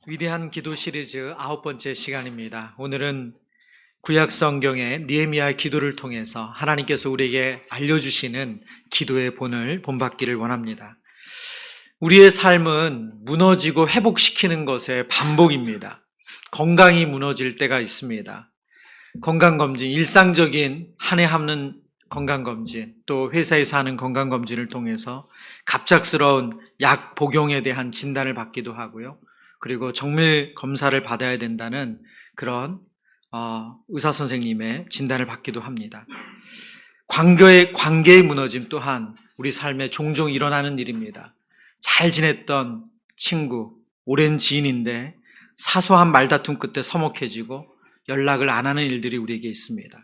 위대한 기도 시리즈 9번째 시간입니다. 오늘은 구약 성경의 느헤미야의 기도를 통해서 하나님께서 우리에게 알려주시는 기도의 본을 본받기를 원합니다. 우리의 삶은 무너지고 회복시키는 것의 반복입니다. 건강이 무너질 때가 있습니다. 건강검진, 일상적인 한 해 하는 건강검진, 또 회사에서 하는 건강검진을 통해서 갑작스러운 약 복용에 대한 진단을 받기도 하고요. 그리고 정밀 검사를 받아야 된다는 그런 의사 선생님의 진단을 받기도 합니다. 관계의 무너짐 또한 우리 삶에 종종 일어나는 일입니다. 잘 지냈던 친구, 오랜 지인인데 사소한 말다툼 끝에 서먹해지고 연락을 안 하는 일들이 우리에게 있습니다.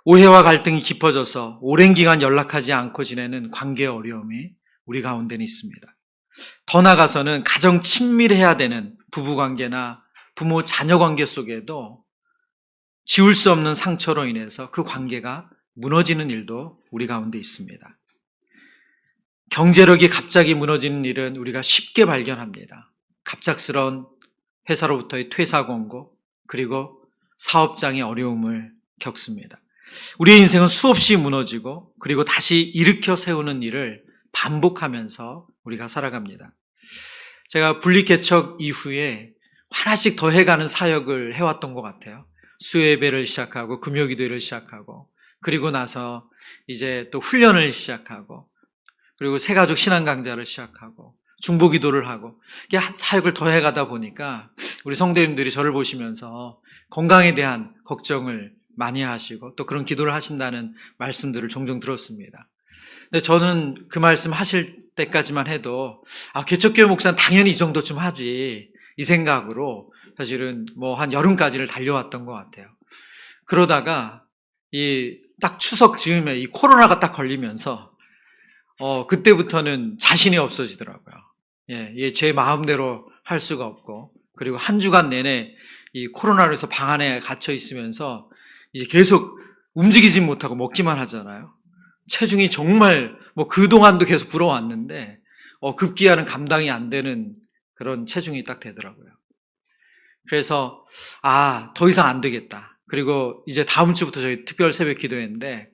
오해와 갈등이 깊어져서 오랜 기간 연락하지 않고 지내는 관계의 어려움이 우리 가운데는 있습니다. 더 나아가서는 가장 친밀해야 되는 부부관계나 부모 자녀 관계 속에도 지울 수 없는 상처로 인해서 그 관계가 무너지는 일도 우리 가운데 있습니다. 경제력이 갑자기 무너지는 일은 우리가 쉽게 발견합니다. 갑작스러운 회사로부터의 퇴사 권고, 그리고 사업장의 어려움을 겪습니다. 우리의 인생은 수없이 무너지고 그리고 다시 일으켜 세우는 일을 반복하면서 우리가 살아갑니다. 제가 분리개척 이후에 하나씩 더 해가는 사역을 해왔던 것 같아요. 수요예배를 시작하고 금요기도회를 시작하고 그리고 나서 이제 또 훈련을 시작하고 그리고 새가족 신앙 강좌를 시작하고 중보기도를 하고 사역을 더 해가다 보니까 우리 성도님들이 저를 보시면서 건강에 대한 걱정을 많이 하시고 또 그런 기도를 하신다는 말씀들을 종종 들었습니다. 근데 저는 그 말씀 하실 때까지만 해도 개척교회 목사는 당연히 이 정도쯤 하지 이 생각으로 사실은 한 여름까지를 달려왔던 것 같아요. 그러다가 딱 추석 즈음에 이 코로나가 딱 걸리면서 그때부터는 자신이 없어지더라고요. 제 마음대로 할 수가 없고 그리고 한 주간 내내 이 코로나로 해서 방 안에 갇혀 있으면서 이제 계속 움직이지 못하고 먹기만 하잖아요. 체중이 정말 그동안도 계속 불어왔는데 급기야는 감당이 안 되는 그런 체중이 딱 되더라고요. 그래서 더 이상 안 되겠다. 그리고 이제 다음 주부터 저희 특별 새벽 기도회인데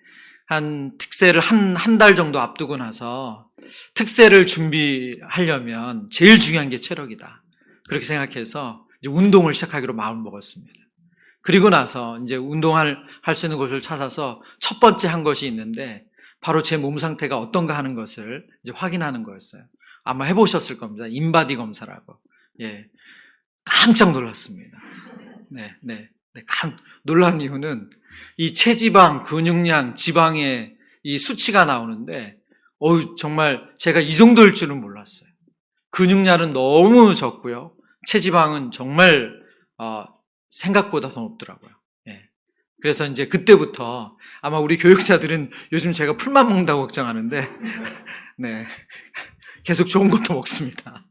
특세를 한 달 정도 앞두고 나서 특세를 준비하려면 제일 중요한 게 체력이다. 그렇게 생각해서 이제 운동을 시작하기로 마음을 먹었습니다. 그리고 나서 이제 운동할 수 있는 곳을 찾아서 첫 번째 한 것이 있는데 바로 제 몸 상태가 어떤가 하는 것을 이제 확인하는 거였어요. 아마 해보셨을 겁니다. 인바디 검사라고. 깜짝 놀랐습니다. 놀란 이유는 이 체지방, 근육량, 지방의 이 수치가 나오는데, 정말 제가 이 정도일 줄은 몰랐어요. 근육량은 너무 적고요. 체지방은 정말, 생각보다 더 높더라고요. 그래서 이제 그때부터 아마 우리 교육자들은 요즘 제가 풀만 먹는다고 걱정하는데, 계속 좋은 것도 먹습니다.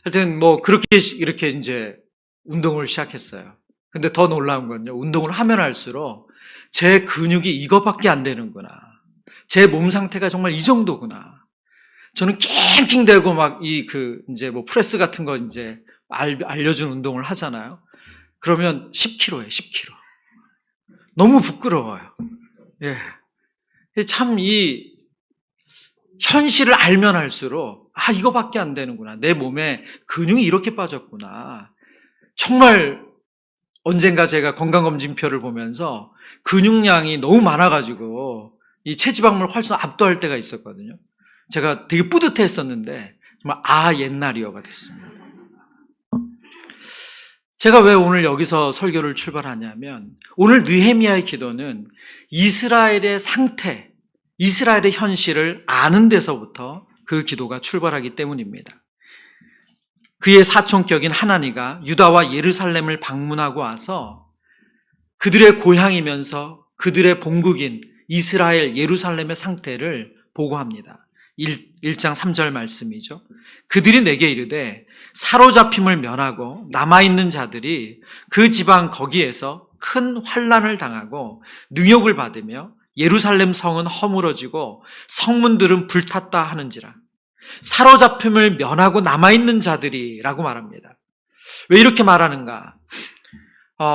하여튼 그렇게 이렇게 이제 운동을 시작했어요. 근데 더 놀라운 건요, 운동을 하면 할수록 제 근육이 이거밖에 안 되는구나. 제 몸 상태가 정말 이 정도구나. 저는 낑낑대고 이제 프레스 같은 거 이제 알려준 운동을 하잖아요. 그러면 10kg예요, 10kg. 너무 부끄러워요. 참 이 현실을 알면 할수록 이거밖에 안 되는구나. 내 몸에 근육이 이렇게 빠졌구나. 정말 언젠가 제가 건강검진표를 보면서 근육량이 너무 많아가지고 이 체지방률 훨씬 압도할 때가 있었거든요. 제가 되게 뿌듯했었는데 정말 옛날이여가 됐습니다. 제가 왜 오늘 여기서 설교를 출발하냐면 오늘 느헤미야의 기도는 이스라엘의 상태, 이스라엘의 현실을 아는 데서부터 그 기도가 출발하기 때문입니다. 그의 사촌격인 하나니가 유다와 예루살렘을 방문하고 와서 그들의 고향이면서 그들의 본국인 이스라엘 예루살렘의 상태를 보고합니다. 1장 3절 말씀이죠. 그들이 내게 이르되 사로잡힘을 면하고 남아있는 자들이 그 지방 거기에서 큰 환난을 당하고 능욕을 받으며 예루살렘 성은 허물어지고 성문들은 불탔다 하는지라. 사로잡힘을 면하고 남아있는 자들이라고 말합니다. 왜 이렇게 말하는가?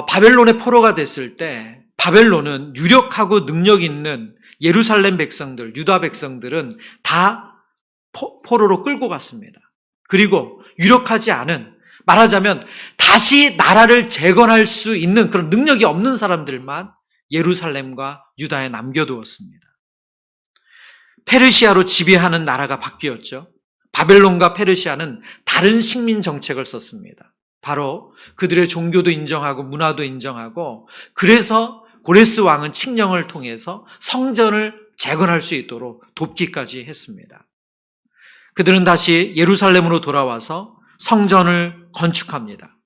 바벨론의 포로가 됐을 때 바벨론은 유력하고 능력 있는 예루살렘 백성들, 유다 백성들은 다 포로로 끌고 갔습니다. 그리고 유력하지 않은, 말하자면 다시 나라를 재건할 수 있는 그런 능력이 없는 사람들만 예루살렘과 유다에 남겨두었습니다. 페르시아로 지배하는 나라가 바뀌었죠. 바벨론과 페르시아는 다른 식민 정책을 썼습니다. 바로 그들의 종교도 인정하고 문화도 인정하고, 그래서 고레스 왕은 칙령을 통해서 성전을 재건할 수 있도록 돕기까지 했습니다. 그들은 다시 예루살렘으로 돌아와서 성전을 건축합니다.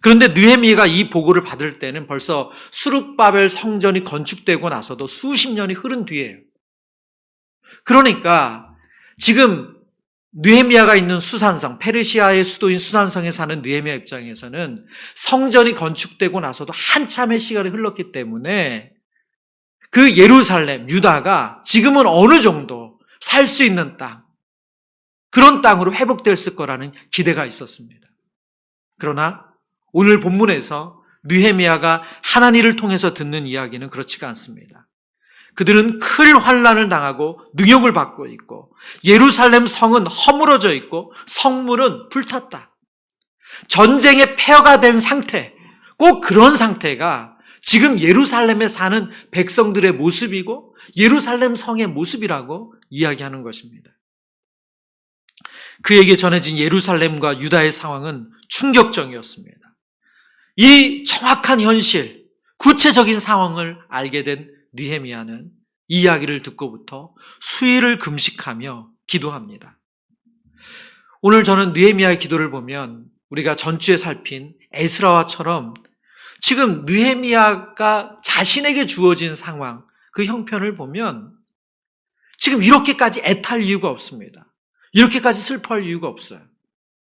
그런데 느헤미야가 이 보고를 받을 때는 벌써 수룹바벨 성전이 건축되고 나서도 수십 년이 흐른 뒤에요. 그러니까 지금 느헤미야가 있는 수산성, 페르시아의 수도인 수산성에 사는 느헤미야 입장에서는 성전이 건축되고 나서도 한참의 시간이 흘렀기 때문에 그 예루살렘, 유다가 지금은 어느 정도 살 수 있는 땅, 그런 땅으로 회복됐을 거라는 기대가 있었습니다. 그러나 오늘 본문에서 느헤미야가 하나님을 통해서 듣는 이야기는 그렇지가 않습니다. 그들은 큰 환난을 당하고 능욕을 받고 있고, 예루살렘 성은 허물어져 있고 성물은 불탔다. 전쟁에 폐허가 된 상태, 꼭 그런 상태가 지금 예루살렘에 사는 백성들의 모습이고 예루살렘 성의 모습이라고 이야기하는 것입니다. 그에게 전해진 예루살렘과 유다의 상황은 충격적이었습니다. 이 정확한 현실, 구체적인 상황을 알게 된 느헤미야는 이 이야기를 듣고부터 수일을 금식하며 기도합니다. 오늘 저는 느헤미야의 기도를 보면 우리가 전주에 살핀 에스라와처럼 지금 느헤미야가 자신에게 주어진 상황, 그 형편을 보면 지금 이렇게까지 애탈 이유가 없습니다. 이렇게까지 슬퍼할 이유가 없어요.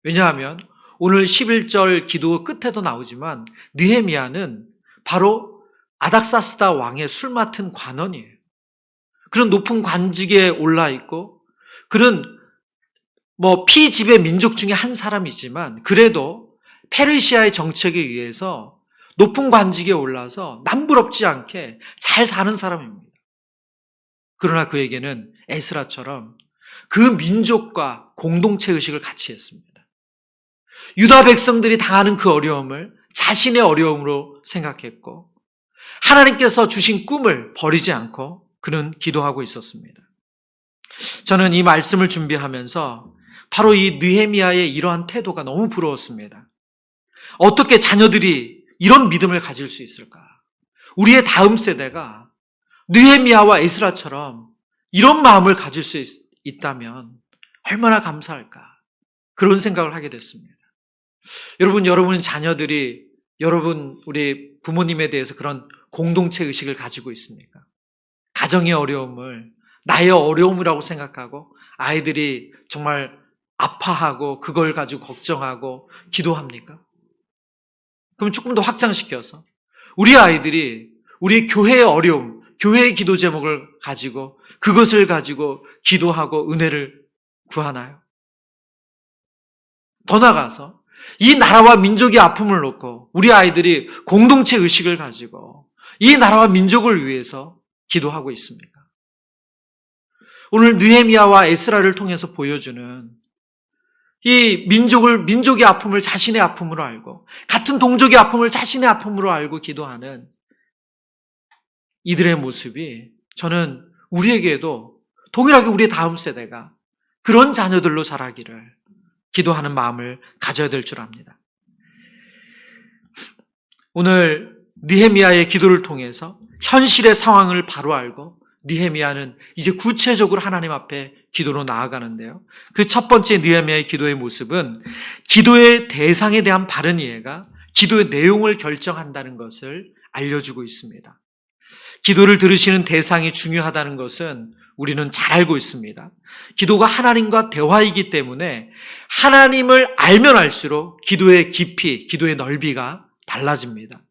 왜냐하면 오늘 11절 기도 끝에도 나오지만 느헤미야는 바로 아닥사스다 왕의 술 맡은 관원이에요. 그런 높은 관직에 올라 있고, 그런 피지배 민족 중에 한 사람이지만 그래도 페르시아의 정책에 의해서 높은 관직에 올라서 남부럽지 않게 잘 사는 사람입니다. 그러나 그에게는 에스라처럼 그 민족과 공동체 의식을 같이 했습니다. 유다 백성들이 당하는 그 어려움을 자신의 어려움으로 생각했고, 하나님께서 주신 꿈을 버리지 않고 그는 기도하고 있었습니다. 저는 이 말씀을 준비하면서 바로 이 느헤미야의 이러한 태도가 너무 부러웠습니다. 어떻게 자녀들이 이런 믿음을 가질 수 있을까? 우리의 다음 세대가 느헤미야와 에스라처럼 이런 마음을 가질 수 있다면 얼마나 감사할까? 그런 생각을 하게 됐습니다. 여러분 자녀들이 우리 부모님에 대해서 그런 공동체 의식을 가지고 있습니까? 가정의 어려움을 나의 어려움이라고 생각하고 아이들이 정말 아파하고 그걸 가지고 걱정하고 기도합니까? 그럼 조금 더 확장시켜서 우리 아이들이 우리 교회의 어려움, 교회의 기도 제목을 가지고 그것을 가지고 기도하고 은혜를 구하나요? 더 나아가서 이 나라와 민족의 아픔을 놓고 우리 아이들이 공동체 의식을 가지고 이 나라와 민족을 위해서 기도하고 있습니까? 오늘 느헤미야와 에스라를 통해서 보여주는 이 민족의 아픔을 자신의 아픔으로 알고, 같은 동족의 아픔을 자신의 아픔으로 알고 기도하는 이들의 모습이 저는 우리에게도 동일하게 우리의 다음 세대가 그런 자녀들로 자라기를 기도하는 마음을 가져야 될 줄 압니다. 오늘 느헤미야의 기도를 통해서 현실의 상황을 바로 알고 느헤미야는 이제 구체적으로 하나님 앞에 기도로 나아가는데요. 그 첫 번째 느헤미야의 기도의 모습은 기도의 대상에 대한 바른 이해가 기도의 내용을 결정한다는 것을 알려주고 있습니다. 기도를 들으시는 대상이 중요하다는 것은 우리는 잘 알고 있습니다. 기도가 하나님과 대화이기 때문에 하나님을 알면 알수록 기도의 깊이, 기도의 넓이가 달라집니다.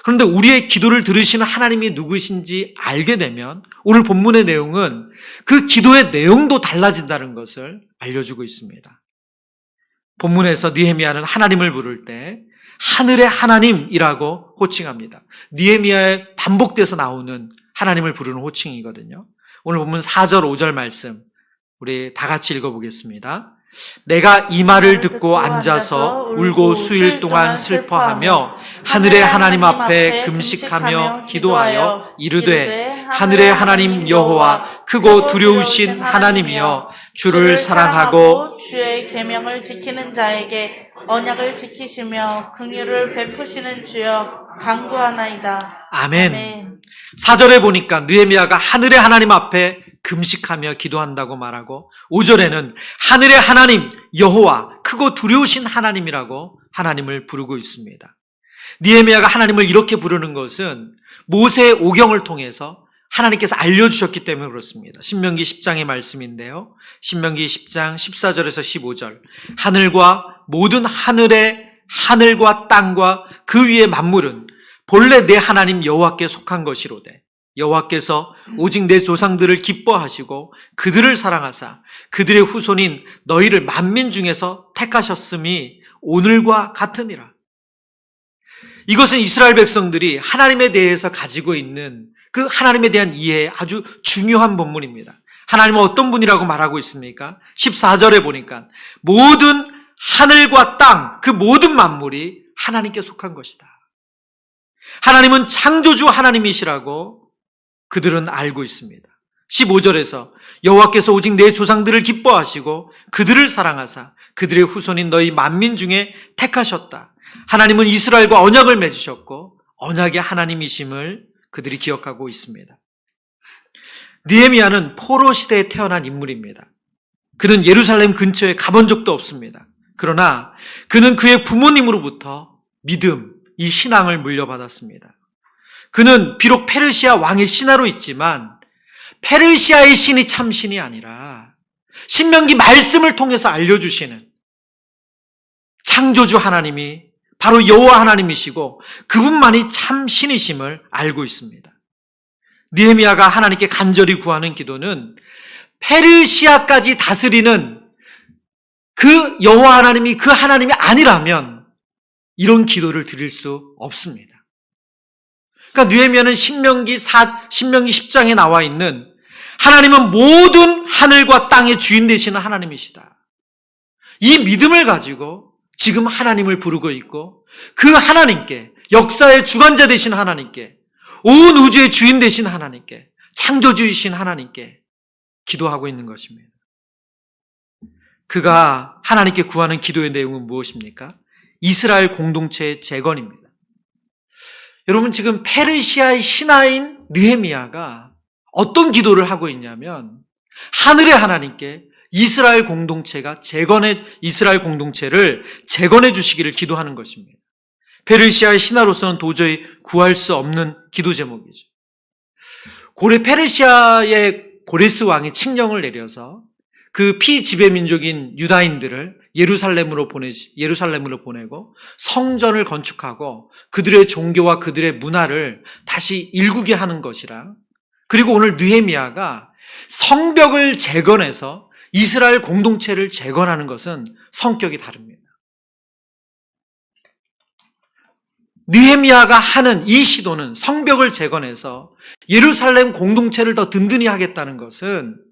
그런데 우리의 기도를 들으시는 하나님이 누구신지 알게 되면 오늘 본문의 내용은 그 기도의 내용도 달라진다는 것을 알려주고 있습니다. 본문에서 느헤미야는 하나님을 부를 때 하늘의 하나님이라고 호칭합니다. 느헤미야에 반복돼서 나오는 하나님을 부르는 호칭이거든요. 오늘 본문 4절 5절 말씀 우리 다 같이 읽어보겠습니다. 내가 이 말을 듣고 앉아서 울고 수일 동안 슬퍼하며 하늘의 하나님 앞에 금식하며 기도하여 이르되 하늘의 하나님 여호와 크고 두려우신 하나님이여 주를 사랑하고 주의 계명을 지키는 자에게 언약을 지키시며 긍휼을 베푸시는 주여 간구하나이다. 아멘. 4절에 보니까 느헤미야가 하늘의 하나님 앞에 금식하며 기도한다고 말하고 5절에는 하늘의 하나님 여호와 크고 두려우신 하나님이라고 하나님을 부르고 있습니다. 느헤미야가 하나님을 이렇게 부르는 것은 모세의 오경을 통해서 하나님께서 알려주셨기 때문에 그렇습니다. 신명기 10장의 말씀인데요. 신명기 10장 14절에서 15절 하늘과 모든 하늘과 땅과 그 위의 만물은 본래 내 하나님 여호와께 속한 것이로되 여호와께서 오직 내 조상들을 기뻐하시고 그들을 사랑하사 그들의 후손인 너희를 만민 중에서 택하셨음이 오늘과 같으니라. 이것은 이스라엘 백성들이 하나님에 대해서 가지고 있는 그 하나님에 대한 이해의 아주 중요한 본문입니다. 하나님은 어떤 분이라고 말하고 있습니까? 14절에 보니까 모든 하늘과 땅, 그 모든 만물이 하나님께 속한 것이다. 하나님은 창조주 하나님이시라고 그들은 알고 있습니다. 15절에서 여호와께서 오직 내 조상들을 기뻐하시고 그들을 사랑하사 그들의 후손인 너희 만민 중에 택하셨다. 하나님은 이스라엘과 언약을 맺으셨고 언약의 하나님이심을 그들이 기억하고 있습니다. 느헤미야는 포로 시대에 태어난 인물입니다. 그는 예루살렘 근처에 가본 적도 없습니다. 그러나 그는 그의 부모님으로부터 믿음, 이 신앙을 물려받았습니다. 그는 비록 페르시아 왕의 신하로 있지만 페르시아의 신이 참 신이 아니라 신명기 말씀을 통해서 알려주시는 창조주 하나님이 바로 여호와 하나님이시고 그분만이 참 신이심을 알고 있습니다. 느헤미야가 하나님께 간절히 구하는 기도는 페르시아까지 다스리는 그 여호와 하나님이 그 하나님이 아니라면 이런 기도를 드릴 수 없습니다. 그러니까 느헤미야는 신명기 10장에 나와 있는 하나님은 모든 하늘과 땅의 주인 되시는 하나님이시다. 이 믿음을 가지고 지금 하나님을 부르고 있고 그 하나님께 역사의 주관자 되신 하나님께 온 우주의 주인 되신 하나님께 창조주이신 하나님께 기도하고 있는 것입니다. 그가 하나님께 구하는 기도의 내용은 무엇입니까? 이스라엘 공동체의 재건입니다. 여러분 지금 페르시아의 신하인 느헤미야가 어떤 기도를 하고 있냐면 하늘의 하나님께 이스라엘 공동체를 재건해 주시기를 기도하는 것입니다. 페르시아의 신하로서는 도저히 구할 수 없는 기도 제목이죠. 고레 페르시아의 고레스 왕이 칙령을 내려서 그 피지배 민족인 유다인들을 예루살렘으로 보내고 성전을 건축하고 그들의 종교와 그들의 문화를 다시 일구게 하는 것이라. 그리고 오늘 느헤미야가 성벽을 재건해서 이스라엘 공동체를 재건하는 것은 성격이 다릅니다. 느헤미야가 하는 이 시도는 성벽을 재건해서 예루살렘 공동체를 더 든든히 하겠다는 것은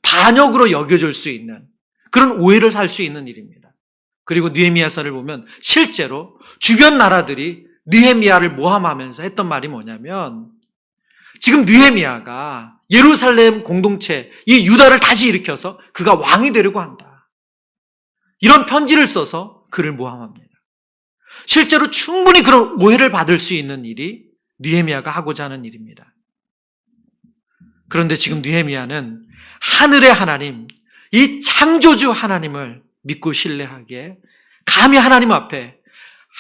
반역으로 여겨질 수 있는 그런 오해를 살 수 있는 일입니다. 그리고 느헤미야서를 보면 실제로 주변 나라들이 느헤미야를 모함하면서 했던 말이 뭐냐면 지금 느헤미야가 예루살렘 공동체, 이 유다를 다시 일으켜서 그가 왕이 되려고 한다. 이런 편지를 써서 그를 모함합니다. 실제로 충분히 그런 오해를 받을 수 있는 일이 느헤미야가 하고자 하는 일입니다. 그런데 지금 느헤미야는 하늘의 하나님, 이 창조주 하나님을 믿고 신뢰하기에 감히 하나님 앞에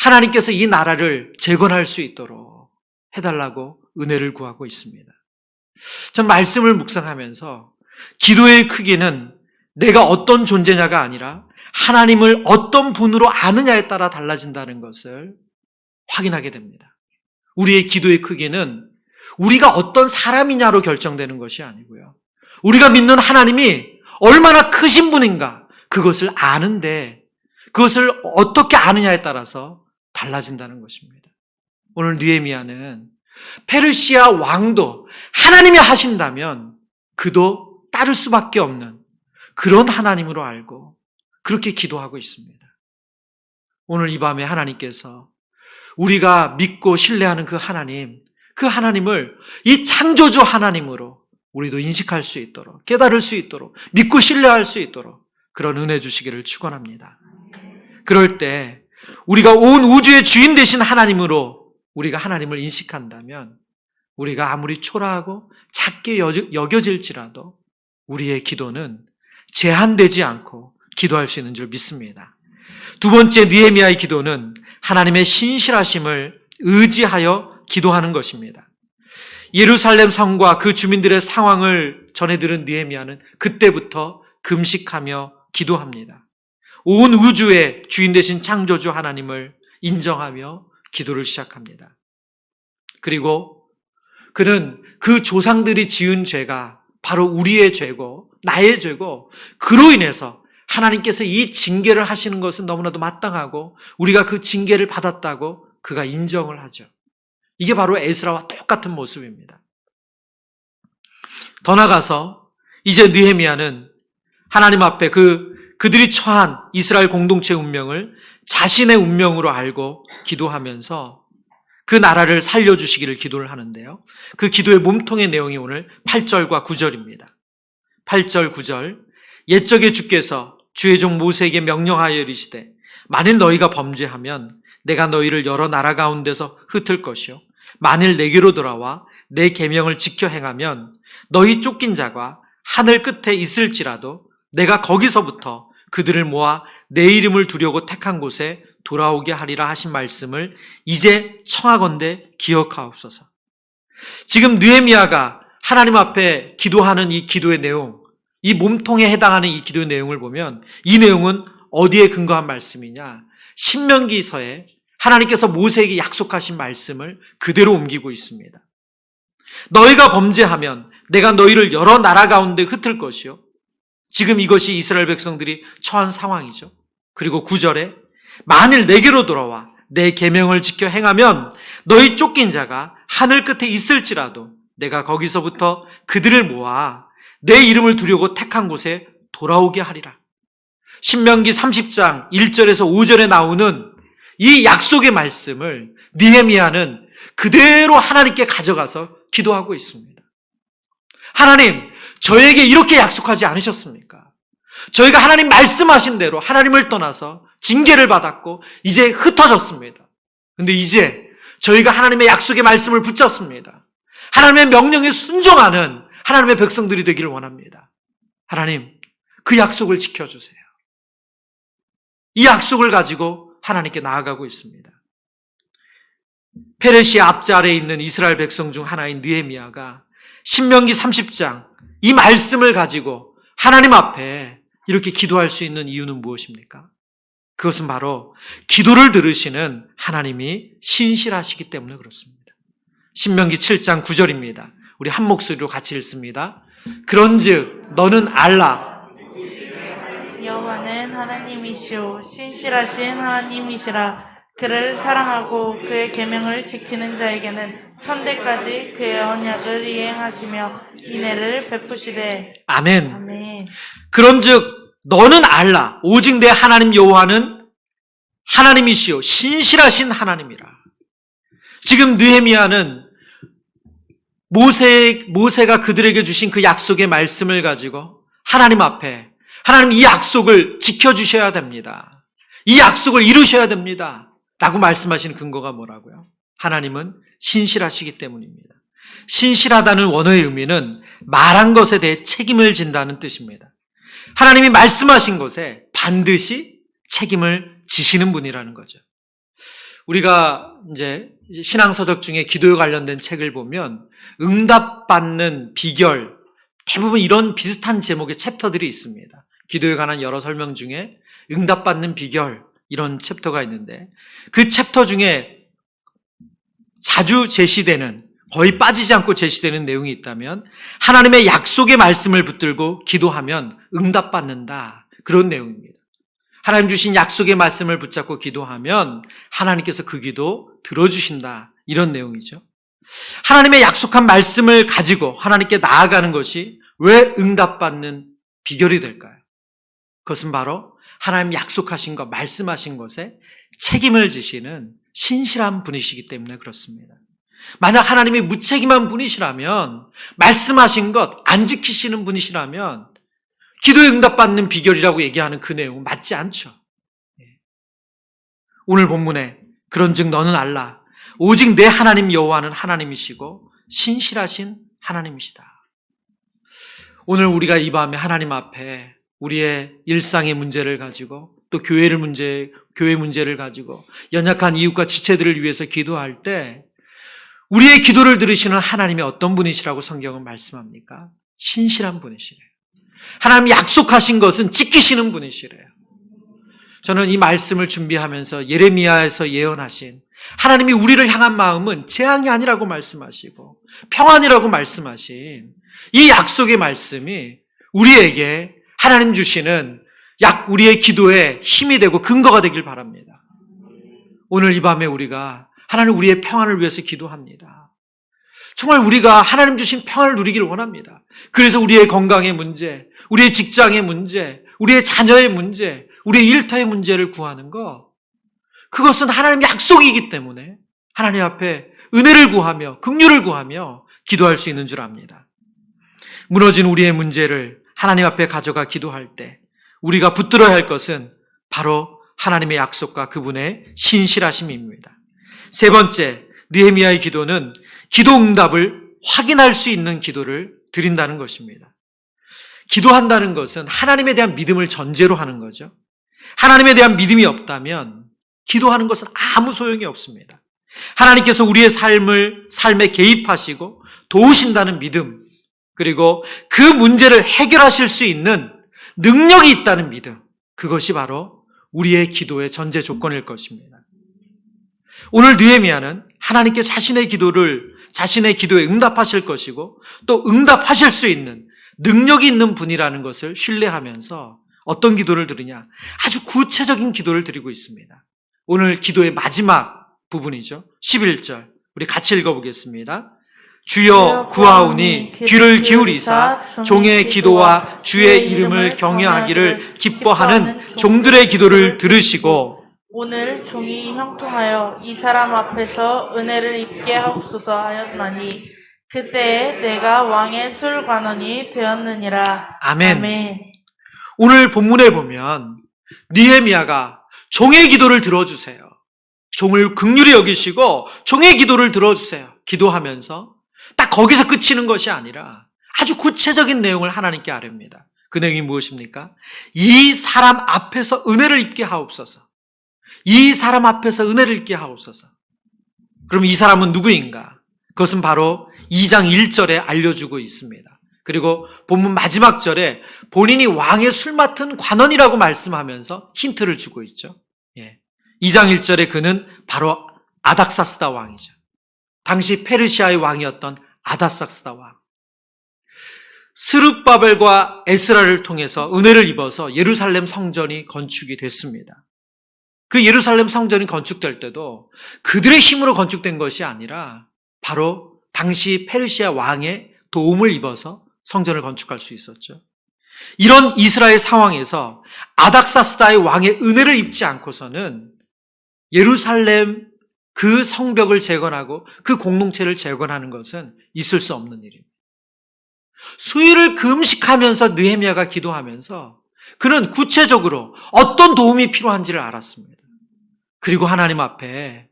하나님께서 이 나라를 재건할 수 있도록 해달라고 은혜를 구하고 있습니다. 전 말씀을 묵상하면서 기도의 크기는 내가 어떤 존재냐가 아니라 하나님을 어떤 분으로 아느냐에 따라 달라진다는 것을 확인하게 됩니다. 우리의 기도의 크기는 우리가 어떤 사람이냐로 결정되는 것이 아니고요. 우리가 믿는 하나님이 얼마나 크신 분인가 그것을 아는데 그것을 어떻게 아느냐에 따라서 달라진다는 것입니다. 오늘 느헤미야는 페르시아 왕도 하나님이 하신다면 그도 따를 수밖에 없는 그런 하나님으로 알고 그렇게 기도하고 있습니다. 오늘 이 밤에 하나님께서 우리가 믿고 신뢰하는 그 하나님을 이 창조주 하나님으로 우리도 인식할 수 있도록, 깨달을 수 있도록, 믿고 신뢰할 수 있도록 그런 은혜 주시기를 축원합니다. 그럴 때 우리가 온 우주의 주인 되신 하나님으로 우리가 하나님을 인식한다면 우리가 아무리 초라하고 작게 여겨질지라도 우리의 기도는 제한되지 않고 기도할 수 있는 줄 믿습니다. 두 번째 느헤미야의 기도는 하나님의 신실하심을 의지하여 기도하는 것입니다. 예루살렘 성과 그 주민들의 상황을 전해 들은 느헤미야는 그때부터 금식하며 기도합니다. 온 우주의 주인 되신 창조주 하나님을 인정하며 기도를 시작합니다. 그리고 그는 그 조상들이 지은 죄가 바로 우리의 죄고 나의 죄고 그로 인해서 하나님께서 이 징계를 하시는 것은 너무나도 마땅하고 우리가 그 징계를 받았다고 그가 인정을 하죠. 이게 바로 에스라와 똑같은 모습입니다. 더 나아가서 이제 느헤미야는 하나님 앞에 그들이 처한 이스라엘 공동체의 운명을 자신의 운명으로 알고 기도하면서 그 나라를 살려주시기를 기도를 하는데요. 그 기도의 몸통의 내용이 오늘 8절과 9절입니다. 8절, 9절 옛적에 주께서 주의 종 모세에게 명령하여 이르시되 만일 너희가 범죄하면 내가 너희를 여러 나라 가운데서 흩을 것이요 만일 내게로 돌아와 내 계명을 지켜 행하면 너희 쫓긴 자가 하늘 끝에 있을지라도 내가 거기서부터 그들을 모아 내 이름을 두려고 택한 곳에 돌아오게 하리라 하신 말씀을 이제 청하건대 기억하옵소서. 지금 느헤미야가 하나님 앞에 기도하는 이 기도의 내용, 이 몸통에 해당하는 이 기도의 내용을 보면 이 내용은 어디에 근거한 말씀이냐? 신명기서에 하나님께서 모세에게 약속하신 말씀을 그대로 옮기고 있습니다. 너희가 범죄하면 내가 너희를 여러 나라 가운데 흩을 것이요. 지금 이것이 이스라엘 백성들이 처한 상황이죠. 그리고 9절에 만일 내게로 돌아와 내 계명을 지켜 행하면 너희 쫓긴 자가 하늘 끝에 있을지라도 내가 거기서부터 그들을 모아 내 이름을 두려고 택한 곳에 돌아오게 하리라. 신명기 30장 1절에서 5절에 나오는 이 약속의 말씀을 느헤미야는 그대로 하나님께 가져가서 기도하고 있습니다. 하나님, 저에게 이렇게 약속하지 않으셨습니까? 저희가 하나님 말씀하신 대로 하나님을 떠나서 징계를 받았고 이제 흩어졌습니다. 근데 이제 저희가 하나님의 약속의 말씀을 붙잡습니다. 하나님의 명령에 순종하는 하나님의 백성들이 되기를 원합니다. 하나님, 그 약속을 지켜주세요. 이 약속을 가지고 하나님께 나아가고 있습니다. 페르시아 앞자리에 있는 이스라엘 백성 중 하나인 느헤미야가 신명기 30장 이 말씀을 가지고 하나님 앞에 이렇게 기도할 수 있는 이유는 무엇입니까? 그것은 바로 기도를 들으시는 하나님이 신실하시기 때문에 그렇습니다. 신명기 7장 9절입니다. 우리 한 목소리로 같이 읽습니다. 그런즉 너는 알라. 여호와는 하나님이시오 신실하신 하나님이시라. 그를 사랑하고 그의 계명을 지키는 자에게는 천대까지 그의 언약을 이행하시며 인애를 베푸시되. 아멘. 아멘. 그런즉 너는 알라. 오직 내 하나님 여호와는 하나님이시오 신실하신 하나님이라. 지금 느헤미야는 모세가 그들에게 주신 그 약속의 말씀을 가지고 하나님 앞에 하나님 이 약속을 지켜주셔야 됩니다. 이 약속을 이루셔야 됩니다. 라고 말씀하시는 근거가 뭐라고요? 하나님은 신실하시기 때문입니다. 신실하다는 원어의 의미는 말한 것에 대해 책임을 진다는 뜻입니다. 하나님이 말씀하신 것에 반드시 책임을 지시는 분이라는 거죠. 우리가 이제 신앙서적 중에 기도에 관련된 책을 보면 응답받는 비결, 대부분 이런 비슷한 제목의 챕터들이 있습니다. 기도에 관한 여러 설명 중에 응답받는 비결 이런 챕터가 있는데 그 챕터 중에 자주 제시되는, 거의 빠지지 않고 제시되는 내용이 있다면 하나님의 약속의 말씀을 붙들고 기도하면 응답받는다. 그런 내용입니다. 하나님 주신 약속의 말씀을 붙잡고 기도하면 하나님께서 그 기도 들어주신다. 이런 내용이죠. 하나님의 약속한 말씀을 가지고 하나님께 나아가는 것이 왜 응답받는 비결이 될까요? 그것은 바로 하나님 약속하신 것, 말씀하신 것에 책임을 지시는 신실한 분이시기 때문에 그렇습니다. 만약 하나님이 무책임한 분이시라면, 말씀하신 것 안 지키시는 분이시라면 기도에 응답받는 비결이라고 얘기하는 그 내용은 맞지 않죠. 오늘 본문에 그런즉 너는 알라 오직 내 하나님 여호와는 하나님이시고 신실하신 하나님이시다. 오늘 우리가 이 밤에 하나님 앞에 우리의 일상의 문제를 가지고 또 교회 문제를 가지고 연약한 이웃과 지체들을 위해서 기도할 때 우리의 기도를 들으시는 하나님이 어떤 분이시라고 성경은 말씀합니까? 신실한 분이시래요. 하나님이 약속하신 것은 지키시는 분이시래요. 저는 이 말씀을 준비하면서 예레미야에서 예언하신 하나님이 우리를 향한 마음은 재앙이 아니라고 말씀하시고 평안이라고 말씀하신 이 약속의 말씀이 우리에게 하나님 주시는 우리의 기도에 힘이 되고 근거가 되길 바랍니다. 오늘 이 밤에 우리가 하나님 우리의 평안을 위해서 기도합니다. 정말 우리가 하나님 주신 평안을 누리길 원합니다. 그래서 우리의 건강의 문제, 우리의 직장의 문제, 우리의 자녀의 문제, 우리의 일터의 문제를 구하는 것, 그것은 하나님의 약속이기 때문에 하나님 앞에 은혜를 구하며 긍휼을 구하며 기도할 수 있는 줄 압니다. 무너진 우리의 문제를 하나님 앞에 가져가 기도할 때 우리가 붙들어야 할 것은 바로 하나님의 약속과 그분의 신실하심입니다. 세 번째, 느헤미야의 기도는 기도 응답을 확인할 수 있는 기도를 드린다는 것입니다. 기도한다는 것은 하나님에 대한 믿음을 전제로 하는 거죠. 하나님에 대한 믿음이 없다면 기도하는 것은 아무 소용이 없습니다. 하나님께서 우리의 삶에 개입하시고 도우신다는 믿음, 그리고 그 문제를 해결하실 수 있는 능력이 있다는 믿음, 그것이 바로 우리의 기도의 전제 조건일 것입니다. 오늘 느헤미야는 하나님께 자신의 기도에 응답하실 것이고 또 응답하실 수 있는 능력이 있는 분이라는 것을 신뢰하면서 어떤 기도를 드리냐? 아주 구체적인 기도를 드리고 있습니다. 오늘 기도의 마지막 부분이죠. 11절. 우리 같이 읽어보겠습니다. 주여 구하오니 귀를 기울이사 종의 기도와 주의 이름을 경외하기를 기뻐하는 종들의 기도를 들으시고 오늘 종이 형통하여 이 사람 앞에서 은혜를 입게 하옵소서 하였나니 그때에 내가 왕의 술관원이 되었느니라. 아멘. 아멘. 오늘 본문에 보면 느헤미야가 종의 기도를 들어주세요. 종을 긍휼히 여기시고 종의 기도를 들어주세요. 기도하면서 딱 거기서 그치는 것이 아니라 아주 구체적인 내용을 하나님께 아뢰입니다. 그 내용이 무엇입니까? 이 사람 앞에서 은혜를 입게 하옵소서. 이 사람 앞에서 은혜를 입게 하옵소서. 그럼 이 사람은 누구인가? 그것은 바로 2장 1절에 알려주고 있습니다. 그리고 본문 마지막 절에 본인이 왕의 술 맡은 관원이라고 말씀하면서 힌트를 주고 있죠. 2장 1절에 그는 바로 아닥사스다 왕이죠. 당시 페르시아의 왕이었던 아닥사스다 왕. 스룹바벨과 에스라를 통해서 은혜를 입어서 예루살렘 성전이 건축이 됐습니다. 그 예루살렘 성전이 건축될 때도 그들의 힘으로 건축된 것이 아니라 바로 당시 페르시아 왕의 도움을 입어서 성전을 건축할 수 있었죠. 이런 이스라엘 상황에서 아닥사스다의 왕의 은혜를 입지 않고서는 예루살렘 그 성벽을 재건하고 그 공동체를 재건하는 것은 있을 수 없는 일입니다. 수일을 금식하면서 느헤미야가 기도하면서 그는 구체적으로 어떤 도움이 필요한지를 알았습니다. 그리고 하나님 앞에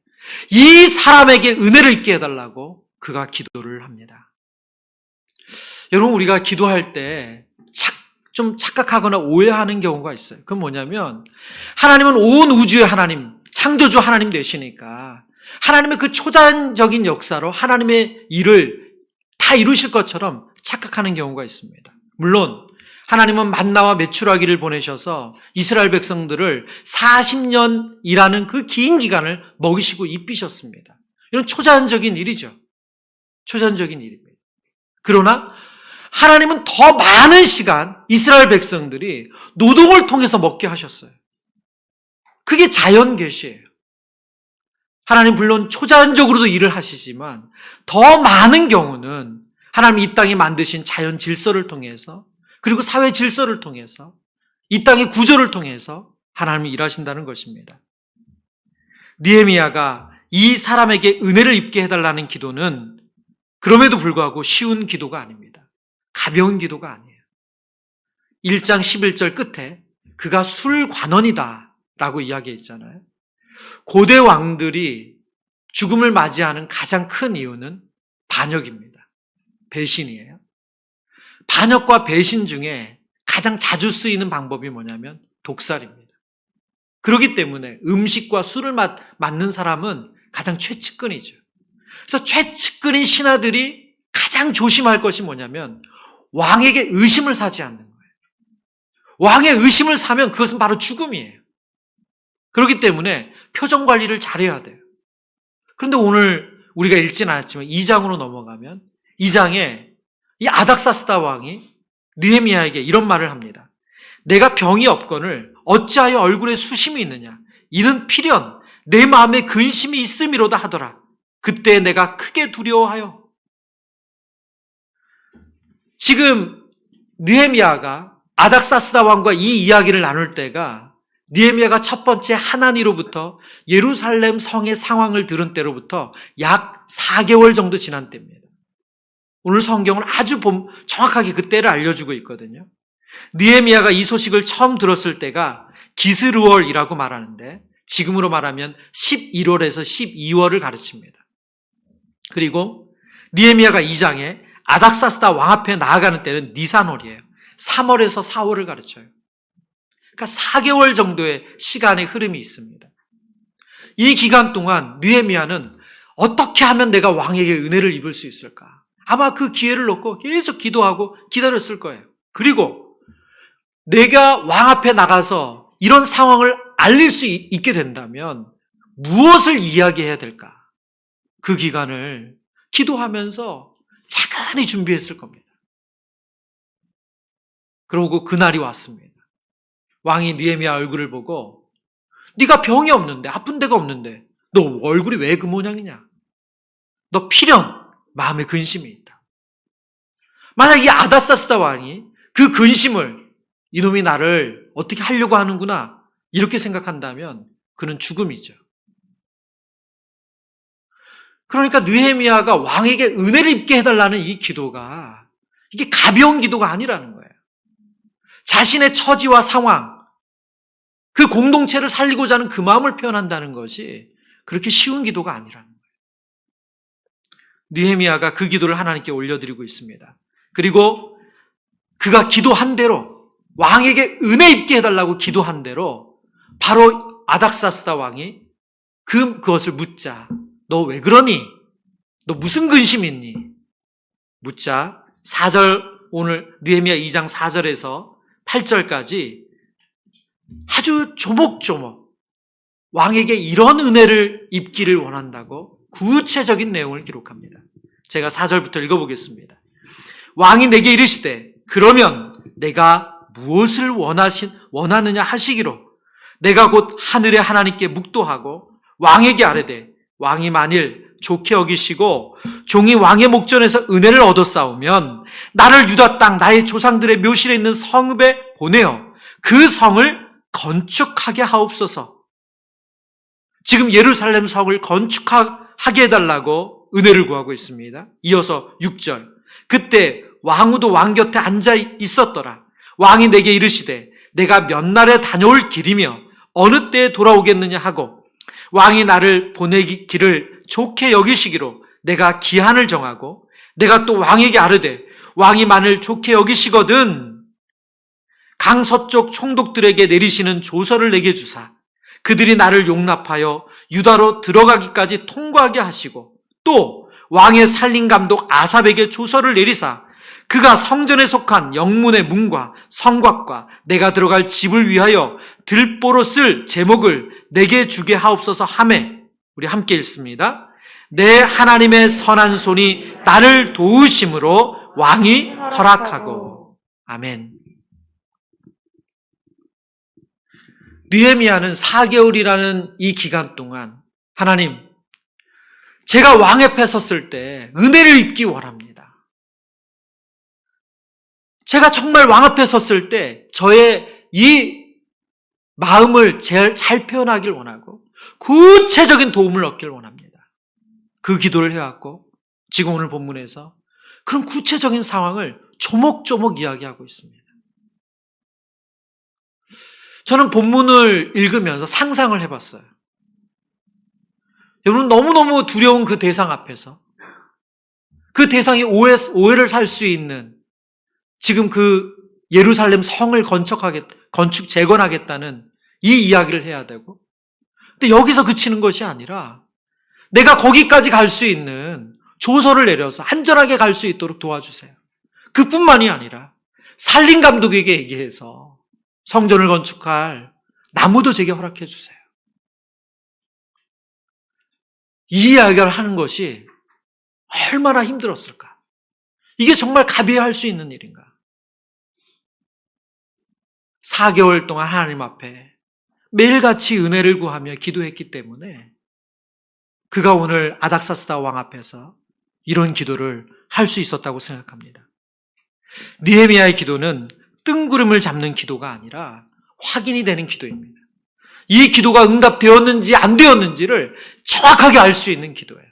이 사람에게 은혜를 입게 해달라고 그가 기도를 합니다. 여러분, 우리가 기도할 때 좀 착각하거나 오해하는 경우가 있어요. 그건 뭐냐면 하나님은 온 우주의 하나님, 창조주 하나님 되시니까 하나님의 그 초자연적인 역사로 하나님의 일을 다 이루실 것처럼 착각하는 경우가 있습니다. 물론 하나님은 만나와 메추라기를 보내셔서 이스라엘 백성들을 40년이라는 그 긴 기간을 먹이시고 입히셨습니다. 이런 초자연적인 일이죠. 초자연적인 일입니다. 그러나 하나님은 더 많은 시간 이스라엘 백성들이 노동을 통해서 먹게 하셨어요. 그게 자연 계시예요. 하나님 물론 초자연적으로도 일을 하시지만 더 많은 경우는 하나님 이 땅에 만드신 자연 질서를 통해서 그리고 사회 질서를 통해서 이 땅의 구조를 통해서 하나님이 일하신다는 것입니다. 느헤미야가 이 사람에게 은혜를 입게 해달라는 기도는 그럼에도 불구하고 쉬운 기도가 아닙니다. 가벼운 기도가 아니에요. 1장 11절 끝에 그가 술관원이다 라고 이야기했잖아요. 고대 왕들이 죽음을 맞이하는 가장 큰 이유는 반역입니다. 배신이에요. 반역과 배신 중에 가장 자주 쓰이는 방법이 뭐냐면 독살입니다. 그렇기 때문에 음식과 술을 맞는 사람은 가장 최측근이죠. 그래서 최측근인 신하들이 가장 조심할 것이 뭐냐면 왕에게 의심을 사지 않는 거예요. 왕의 의심을 사면 그것은 바로 죽음이에요. 그렇기 때문에 표정 관리를 잘해야 돼요. 그런데 오늘 우리가 읽지는 않았지만 2장으로 넘어가면 2장에 이 아닥사스다 왕이 느헤미야에게 이런 말을 합니다. 내가 병이 없거늘 어찌하여 얼굴에 수심이 있느냐? 이는 필연 내 마음에 근심이 있음이로다 하더라. 그때 내가 크게 두려워하여. 지금 느헤미야가 아닥사스다 왕과 이 이야기를 나눌 때가 느헤미야가 첫 번째 하나니로부터 예루살렘 성의 상황을 들은 때로부터 약 4개월 정도 지난 때입니다. 오늘 성경은 아주 정확하게 그 때를 알려주고 있거든요. 느헤미야가 이 소식을 처음 들었을 때가 기스르월이라고 말하는데 지금으로 말하면 11월에서 12월을 가르칩니다. 그리고 느헤미야가 2장에 아닥사스다 왕 앞에 나아가는 때는 니산월이에요. 3월에서 4월을 가르쳐요. 그러니까 4개월 정도의 시간의 흐름이 있습니다. 이 기간 동안 느헤미야는 어떻게 하면 내가 왕에게 은혜를 입을 수 있을까? 아마 그 기회를 놓고 계속 기도하고 기다렸을 거예요. 그리고 내가 왕 앞에 나가서 이런 상황을 알릴 수 있게 된다면 무엇을 이야기해야 될까? 그 기간을 기도하면서 차근히 준비했을 겁니다. 그러고 그날이 왔습니다. 왕이 느헤미야 얼굴을 보고 네가 병이 없는데 아픈 데가 없는데 너 얼굴이 왜 그 모양이냐? 너 필연 마음에 근심이 있다. 만약 이 아닥사스다 왕이 그 근심을 이놈이 나를 어떻게 하려고 하는구나 이렇게 생각한다면 그는 죽음이죠. 그러니까 느헤미야가 왕에게 은혜를 입게 해달라는 이 기도가 이게 가벼운 기도가 아니라는 거예요. 자신의 처지와 상황, 그 공동체를 살리고자 하는 그 마음을 표현한다는 것이 그렇게 쉬운 기도가 아니라는 거예요. 느헤미야가 그 기도를 하나님께 올려드리고 있습니다. 그리고 그가 기도한 대로 왕에게 은혜 입게 해달라고 기도한 대로 바로 아닥사스다 왕이 그것을 묻자. 너 왜 그러니? 너 무슨 근심이 있니? 묻자 4절 오늘 느헤미야 2장 4절에서 8절까지 아주 조목조목 왕에게 이런 은혜를 입기를 원한다고 구체적인 내용을 기록합니다. 제가 4절부터 읽어보겠습니다. 왕이 내게 이르시되 그러면 내가 무엇을 원하느냐 하시기로 내가 곧 하늘의 하나님께 묵도하고 왕에게 아뢰되 왕이 만일 좋게 여기시고 종이 왕의 목전에서 은혜를 얻었사오면 나를 유다 땅 나의 조상들의 묘실에 있는 성읍에 보내어 그 성을 건축하게 하옵소서. 지금 예루살렘 성을 건축하게 해달라고 은혜를 구하고 있습니다. 이어서 6절 그때 왕후도 왕 곁에 앉아 있었더라. 왕이 내게 이르시되 내가 몇 날에 다녀올 길이며 어느 때에 돌아오겠느냐 하고 왕이 나를 보내기를 좋게 여기시기로 내가 기한을 정하고 내가 또 왕에게 아뢰되 왕이 만일 좋게 여기시거든 강 서쪽 총독들에게 내리시는 조서를 내게 주사 그들이 나를 용납하여 유다로 들어가기까지 통과하게 하시고 또 왕의 살림 감독 아삽에게 조서를 내리사 그가 성전에 속한 영문의 문과 성곽과 내가 들어갈 집을 위하여 들보로 쓸 제목을 내게 주게 하옵소서 하매 우리 함께 읽습니다. 내 하나님의 선한 손이 나를 도우심으로 왕이 허락하고. 아멘. 느헤미야는 4개월이라는 이 기간 동안 하나님, 제가 왕 앞에 섰을 때 은혜를 입기 원합니다. 제가 정말 왕 앞에 섰을 때 저의 이 마음을 잘 표현하길 원하고 구체적인 도움을 얻길 원합니다. 그 기도를 해왔고 지금 오늘 본문에서 그런 구체적인 상황을 조목조목 이야기하고 있습니다. 저는 본문을 읽으면서 상상을 해봤어요. 여러분, 너무너무 두려운 그 대상 앞에서 그 대상이 오해를 살 수 있는 지금 그 예루살렘 성을 건축 재건하겠다는 이 이야기를 해야 되고, 근데 여기서 그치는 것이 아니라 내가 거기까지 갈 수 있는 조서를 내려서 안전하게 갈 수 있도록 도와주세요. 그뿐만이 아니라 산림 감독에게 얘기해서 성전을 건축할 나무도 제게 허락해 주세요. 이 이야기를 하는 것이 얼마나 힘들었을까? 이게 정말 가벼이 할 수 있는 일인가? 4개월 동안 하나님 앞에 매일같이 은혜를 구하며 기도했기 때문에 그가 오늘 아닥사스다 왕 앞에서 이런 기도를 할 수 있었다고 생각합니다. 느헤미야의 기도는 뜬구름을 잡는 기도가 아니라 확인이 되는 기도입니다. 이 기도가 응답되었는지 안 되었는지를 정확하게 알 수 있는 기도예요.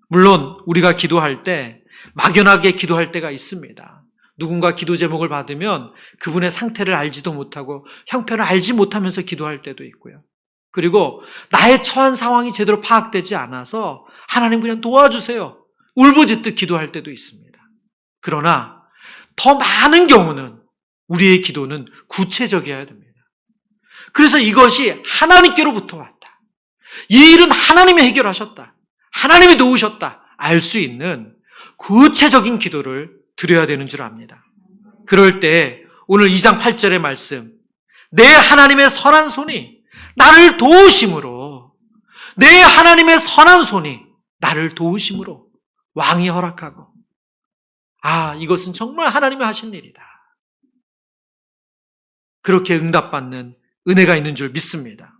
물론 우리가 기도할 때 막연하게 기도할 때가 있습니다. 누군가 기도 제목을 받으면 그분의 상태를 알지도 못하고 형편을 알지 못하면서 기도할 때도 있고요. 그리고 나의 처한 상황이 제대로 파악되지 않아서 하나님 그냥 도와주세요, 울부짖듯 기도할 때도 있습니다. 그러나 더 많은 경우는 우리의 기도는 구체적이어야 됩니다. 그래서 이것이 하나님께로부터 왔다, 이 일은 하나님이 해결하셨다, 하나님이 도우셨다 알 수 있는 구체적인 기도를 드려야 되는 줄 압니다. 그럴 때 오늘 2장 8절의 말씀, 내 하나님의 선한 손이 나를 도우심으로, 내 하나님의 선한 손이 나를 도우심으로 왕이 허락하고, 이것은 정말 하나님이 하신 일이다, 그렇게 응답받는 은혜가 있는 줄 믿습니다.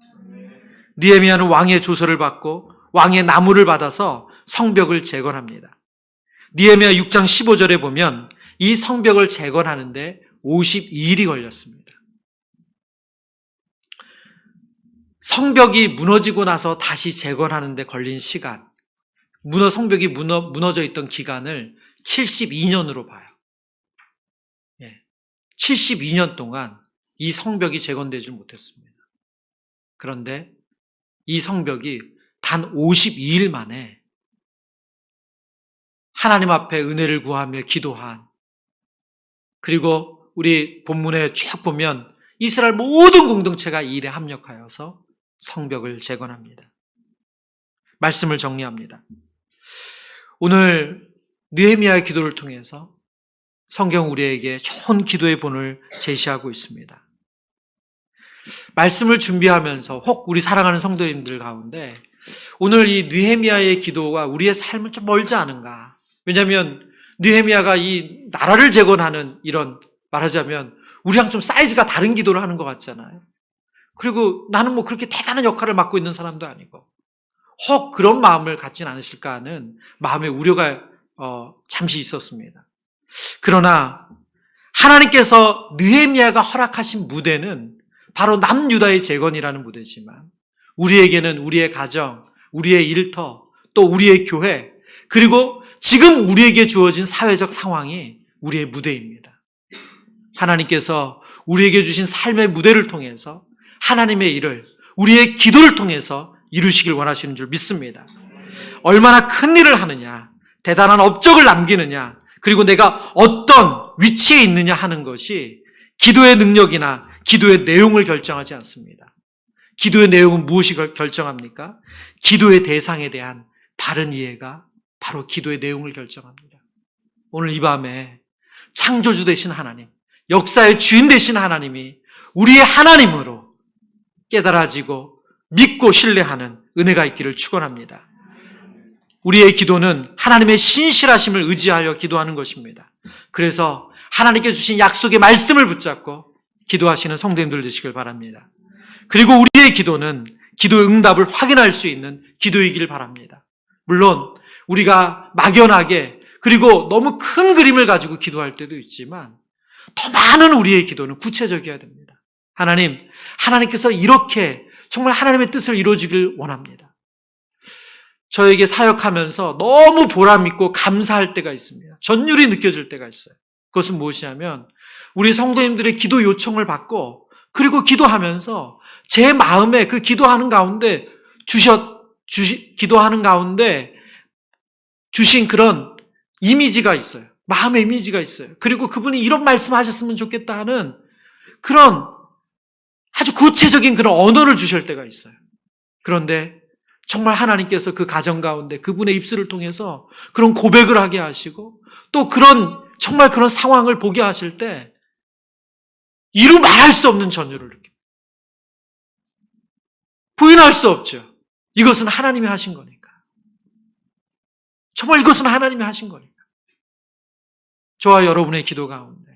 느헤미야는 왕의 조서를 받고 왕의 나무를 받아서 성벽을 재건합니다. 느헤미야 6장 15절에 보면 이 성벽을 재건하는데 52일이 걸렸습니다. 성벽이 무너지고 나서 다시 재건하는데 걸린 시간, 성벽이 무너져 있던 기간을 72년으로 봐요. 72년 동안 이 성벽이 재건되지 못했습니다. 그런데 이 성벽이 단 52일 만에 하나님 앞에 은혜를 구하며 기도한, 그리고 우리 본문에 쭉 보면 이스라엘 모든 공동체가 이 일에 합력하여서 성벽을 재건합니다. 말씀을 정리합니다. 오늘 느헤미야의 기도를 통해서 성경 우리에게 좋은 기도의 본을 제시하고 있습니다. 말씀을 준비하면서 혹 우리 사랑하는 성도님들 가운데 오늘 이 느헤미야의 기도가 우리의 삶은 좀 멀지 않은가? 왜냐하면 느헤미야가 이 나라를 재건하는 이런, 말하자면 우리랑 좀 사이즈가 다른 기도를 하는 것 같잖아요. 그리고 나는 뭐 그렇게 대단한 역할을 맡고 있는 사람도 아니고, 혹 그런 마음을 갖진 않으실까 하는 마음의 우려가 잠시 있었습니다. 그러나 하나님께서 느헤미야가 허락하신 무대는 바로 남유다의 재건이라는 무대지만 우리에게는 우리의 가정, 우리의 일터, 또 우리의 교회, 그리고 지금 우리에게 주어진 사회적 상황이 우리의 무대입니다. 하나님께서 우리에게 주신 삶의 무대를 통해서 하나님의 일을 우리의 기도를 통해서 이루시길 원하시는 줄 믿습니다. 얼마나 큰 일을 하느냐, 대단한 업적을 남기느냐, 그리고 내가 어떤 위치에 있느냐 하는 것이 기도의 능력이나 기도의 내용을 결정하지 않습니다. 기도의 내용은 무엇이 결정합니까? 기도의 대상에 대한 바른 이해가 바로 기도의 내용을 결정합니다. 오늘 이 밤에 창조주 되신 하나님, 역사의 주인 되신 하나님이 우리의 하나님으로 깨달아지고 믿고 신뢰하는 은혜가 있기를 축원합니다. 우리의 기도는 하나님의 신실하심을 의지하여 기도하는 것입니다. 그래서 하나님께 주신 약속의 말씀을 붙잡고 기도하시는 성도님들 되시길 바랍니다. 그리고 우리의 기도는 기도의 응답을 확인할 수 있는 기도이길 바랍니다. 물론 우리가 막연하게 그리고 너무 큰 그림을 가지고 기도할 때도 있지만 더 많은 우리의 기도는 구체적이어야 됩니다. 하나님께서 이렇게 정말 하나님의 뜻을 이루어지길 원합니다. 저에게 사역하면서 너무 보람있고 감사할 때가 있습니다. 전율이 느껴질 때가 있어요. 그것은 무엇이냐면 우리 성도님들의 기도 요청을 받고 그리고 기도하면서 제 마음에 그 기도하는 가운데 기도하는 가운데 주신 그런 이미지가 있어요. 마음의 이미지가 있어요. 그리고 그분이 이런 말씀하셨으면 좋겠다 하는 그런 아주 구체적인 그런 언어를 주실 때가 있어요. 그런데 정말 하나님께서 그 가정 가운데 그분의 입술을 통해서 그런 고백을 하게 하시고 또 정말 그런 상황을 보게 하실 때 이루 말할 수 없는 전율을 느낍니다. 부인할 수 없죠. 이것은 하나님이 하신 거니까. 정말 이것은 하나님이 하신 거니까. 저와 여러분의 기도 가운데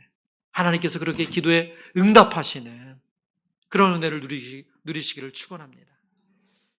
하나님께서 그렇게 기도에 응답하시는 그런 은혜를 누리시기를 축원합니다.